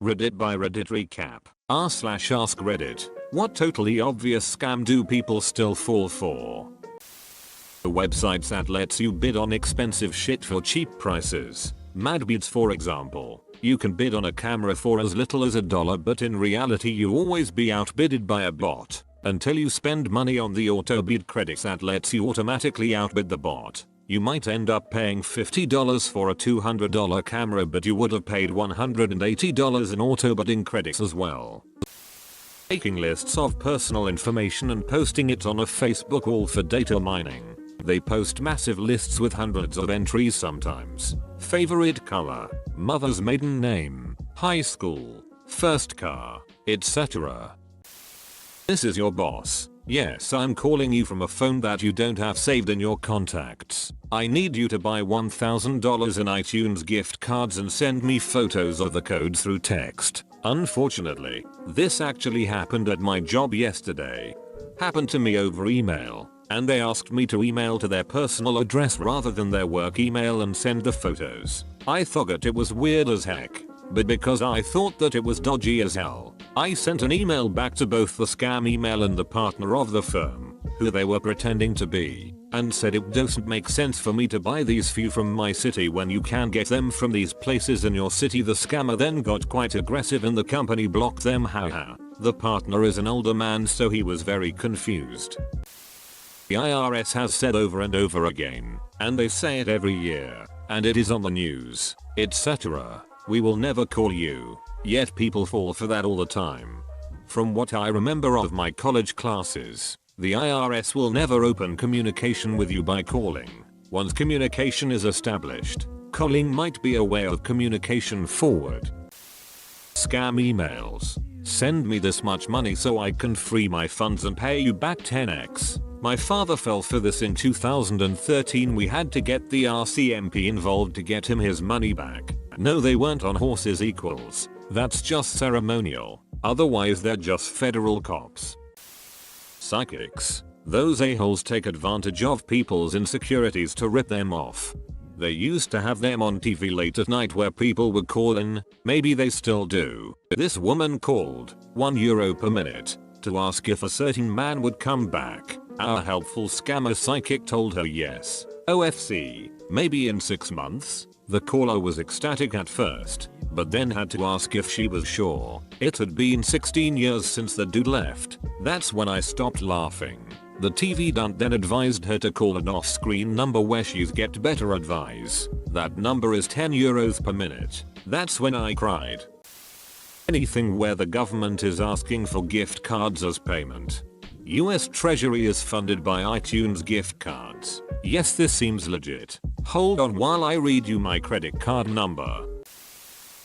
Reddit by Reddit recap. r/AskReddit. What totally obvious scam do people still fall for? The websites that lets you bid on expensive shit for cheap prices. Madbids for example. You can bid on a camera for as little as $1, but in reality you always be outbidded by a bot. Until you spend money on the auto bid credits that lets you automatically outbid the bot. You might end up paying $50 for a $200 camera, but you would have paid $180 in auto bidding credits as well. Taking lists of personal information and posting it on a Facebook wall for data mining. They post massive lists with hundreds of entries sometimes. Favorite color, mother's maiden name, high school, first car, etc. This is your boss. Yes, I'm calling you from a phone that you don't have saved in your contacts. I need you to buy $1,000 in iTunes gift cards and send me photos of the code through text. Unfortunately, this actually happened at my job yesterday. Happened to me over email, and they asked me to email to their personal address rather than their work email and send the photos. I thought it was weird as heck, but because I thought that it was dodgy as hell, I sent an email back to both the scam email and the partner of the firm, who they were pretending to be, and said it doesn't make sense for me to buy these few from my city when you can get them from these places in your city. The scammer then got quite aggressive and the company blocked them. Haha. The partner is an older man, so he was very confused. The IRS has said over and over again, and they say it every year, and it is on the news, etc. We will never call you. Yet people fall for that all the time. From what I remember of my college classes, the IRS will never open communication with you by calling. Once communication is established, calling might be a way of communication forward. Scam emails. Send me this much money so I can free my funds and pay you back 10x. My father fell for this in 2013. We had to get the RCMP involved to get him his money back. No, they weren't on horses equals. That's just ceremonial. Otherwise they're just federal cops. Psychics. Those a-holes take advantage of people's insecurities to rip them off. They used to have them on TV late at night where people would call in, maybe they still do. This woman called, €1 per minute, to ask if a certain man would come back. Our helpful scammer psychic told her yes. OFC, maybe in 6 months? The caller was ecstatic at first, but then had to ask if she was sure. It had been 16 years since the dude left. That's when I stopped laughing. The TV dunt then advised her to call an off-screen number where she's get better advice. That number is €10 per minute. That's when I cried. Anything where the government is asking for gift cards as payment. US Treasury is funded by iTunes gift cards. Yes, this seems legit. Hold on while I read you my credit card number.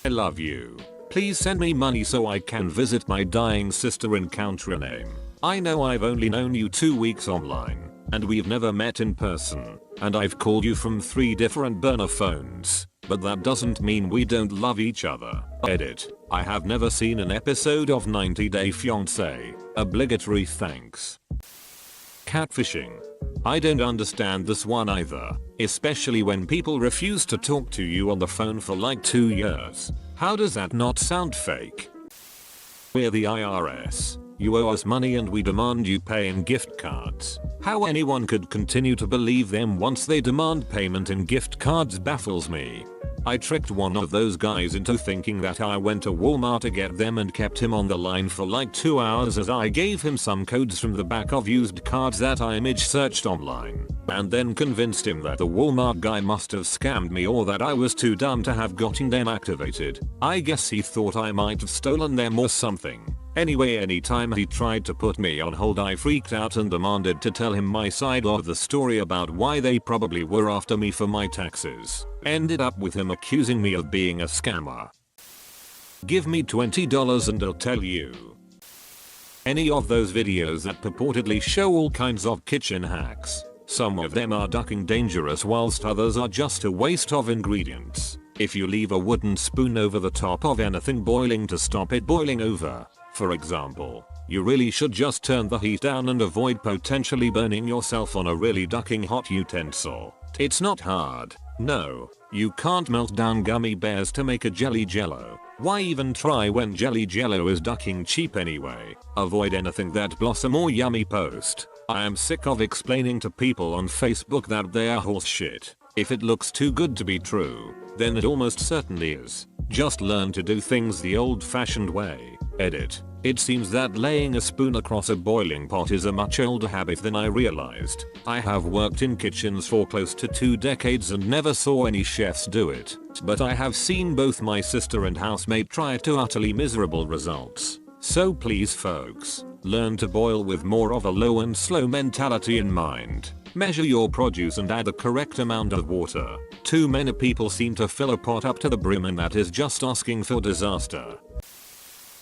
I love you. Please send me money so I can visit my dying sister in Country name. I know I've only known you 2 weeks online, and we've never met in person, and I've called you from 3 different burner phones, but that doesn't mean we don't love each other. Edit. I have never seen an episode of 90 Day Fiancé. Obligatory thanks. Catfishing. I don't understand this one either, especially when people refuse to talk to you on the phone for like 2 years. How does that not sound fake? We're the IRS. You owe us money and we demand you pay in gift cards. How anyone could continue to believe them once they demand payment in gift cards baffles me. I tricked one of those guys into thinking that I went to Walmart to get them and kept him on the line for like 2 hours as I gave him some codes from the back of used cards that I image searched online, and then convinced him that the Walmart guy must have scammed me or that I was too dumb to have gotten them activated. I guess he thought I might have stolen them or something. Anyway, anytime he tried to put me on hold I freaked out and demanded to tell him my side of the story about why they probably were after me for my taxes. Ended up with him accusing me of being a scammer. Give me $20 and I'll tell you. Any of those videos that purportedly show all kinds of kitchen hacks. Some of them are ducking dangerous whilst others are just a waste of ingredients. If you leave a wooden spoon over the top of anything boiling to stop it boiling over, for example, you really should just turn the heat down and avoid potentially burning yourself on a really ducking hot utensil. It's not hard. No, you can't melt down gummy bears to make a jelly jello. Why even try when jelly jello is ducking cheap anyway? Avoid anything that blossom or yummy post. I am sick of explaining to people on Facebook that they are horse shit. If it looks too good to be true, then it almost certainly is. Just learn to do things the old-fashioned way. Edit. It seems that laying a spoon across a boiling pot is a much older habit than I realized. I have worked in kitchens for close to 2 decades and never saw any chefs do it. But I have seen both my sister and housemate try it to utterly miserable results. So please folks, learn to boil with more of a low and slow mentality in mind. Measure your produce and add the correct amount of water. Too many people seem to fill a pot up to the brim, and that is just asking for disaster.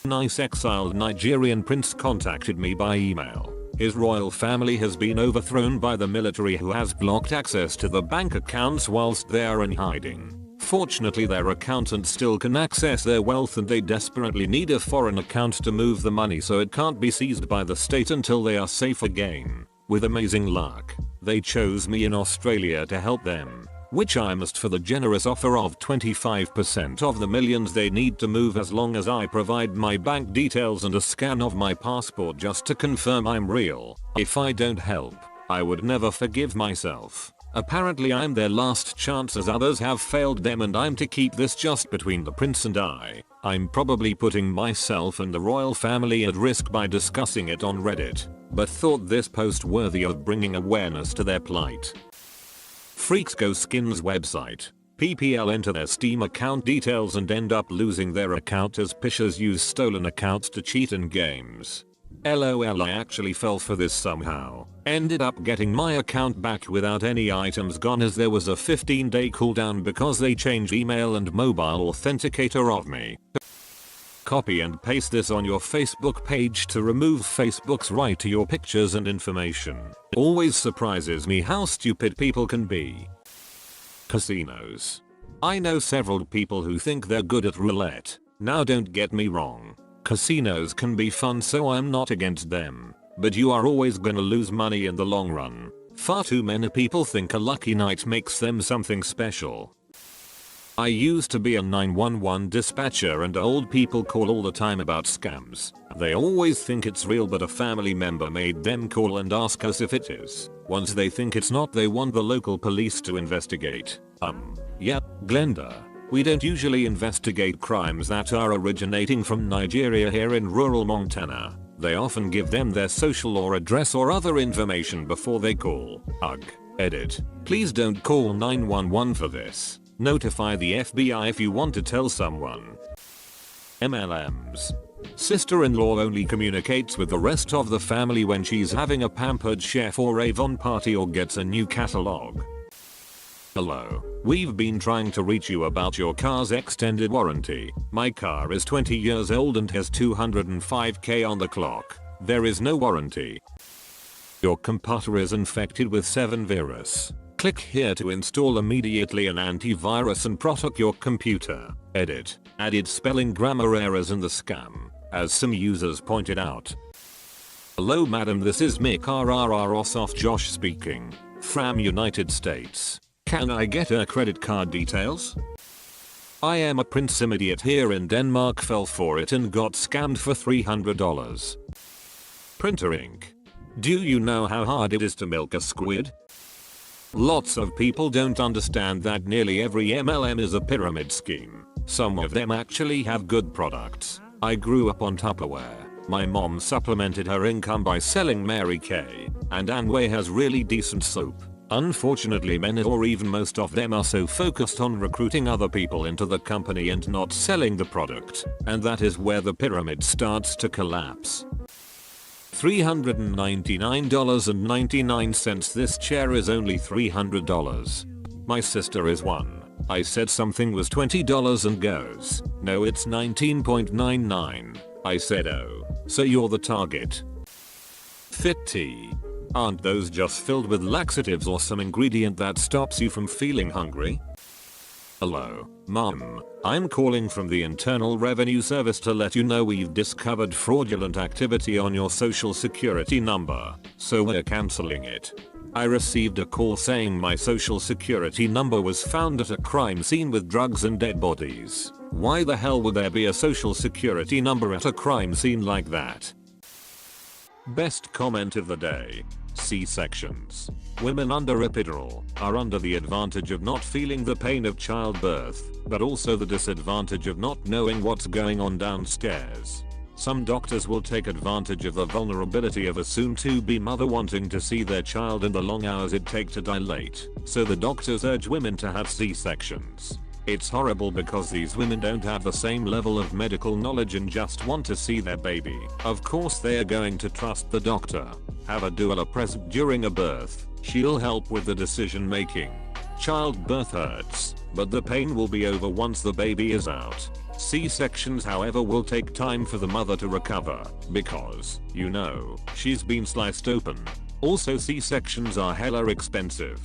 Nice exiled Nigerian prince contacted me by email. His royal family has been overthrown by the military, who has blocked access to the bank accounts whilst they are in hiding. Fortunately, their accountants still can access their wealth, and they desperately need a foreign account to move the money so it can't be seized by the state until they are safe again. With amazing luck, they chose me in Australia to help them, which I must for the generous offer of 25% of the millions they need to move, as long as I provide my bank details and a scan of my passport just to confirm I'm real. If I don't help, I would never forgive myself. Apparently I'm their last chance, as others have failed them, and I'm to keep this just between the prince and I. I'm probably putting myself and the royal family at risk by discussing it on Reddit, but thought this post worthy of bringing awareness to their plight. Freaks go skins website. PPL enter their Steam account details and end up losing their account as pishers use stolen accounts to cheat in games. LOL, I actually fell for this somehow. Ended up getting my account back without any items gone, as there was a 15-day cooldown because they changed email and mobile authenticator of me. Copy and paste this on your Facebook page to remove Facebook's right to your pictures and information. Always surprises me how stupid people can be. Casinos. I know several people who think they're good at roulette. Now don't get me wrong. Casinos can be fun, so I'm not against them. But you are always gonna lose money in the long run. Far too many people think a lucky night makes them something special. I used to be a 911 dispatcher, and old people call all the time about scams. They always think it's real, but a family member made them call and ask us if it is. Once they think it's not, they want the local police to investigate. Yeah, Glenda. We don't usually investigate crimes that are originating from Nigeria here in rural Montana. They often give them their social or address or other information before they call. Ugh. Edit. Please don't call 911 for this. Notify the FBI if you want to tell someone. MLMs. Sister-in-law only communicates with the rest of the family when she's having a pampered chef or Avon party or gets a new catalog. Hello. We've been trying to reach you about your car's extended warranty. My car is 20 years old and has 205k on the clock. There is no warranty. Your computer is infected with 7 virus. Click here to install immediately an antivirus and protect your computer. Edit. Added spelling grammar errors in the scam, as some users pointed out. Hello madam, this is Mick RRR Josh speaking. From United States. Can I get her credit card details? I am a prince immediate here in Denmark, fell for it and got scammed for $300. Printer ink. Do you know how hard it is to milk a squid? Lots of people don't understand that nearly every MLM is a pyramid scheme. Some of them actually have good products. I grew up on Tupperware. My mom supplemented her income by selling Mary Kay, and Amway has really decent soap. Unfortunately, many or even most of them are so focused on recruiting other people into the company and not selling the product, and that is where the pyramid starts to collapse. $399.99. This chair is only $300. My sister is one. I said something was $20 and goes, no, it's 19.99. I said, oh, so you're the target. Fit tea. Aren't those just filled with laxatives or some ingredient that stops you from feeling hungry? Hello, Mom. I'm calling from the Internal Revenue Service to let you know we've discovered fraudulent activity on your social security number, so we're cancelling it. I received a call saying my social security number was found at a crime scene with drugs and dead bodies. Why the hell would there be a social security number at a crime scene like that? Best comment of the day. C-sections. Women under epidural are under the advantage of not feeling the pain of childbirth, but also the disadvantage of not knowing what's going on downstairs. Some doctors will take advantage of the vulnerability of a soon-to-be mother wanting to see their child and the long hours it take to dilate, so the doctors urge women to have C-sections. It's horrible because these women don't have the same level of medical knowledge and just want to see their baby. Of course they are going to trust the doctor. Have a doula present during a birth. She'll help with the decision making. Childbirth hurts, but the pain will be over once the baby is out. C-sections however will take time for the mother to recover, because, you know, she's been sliced open. Also C-sections are hella expensive.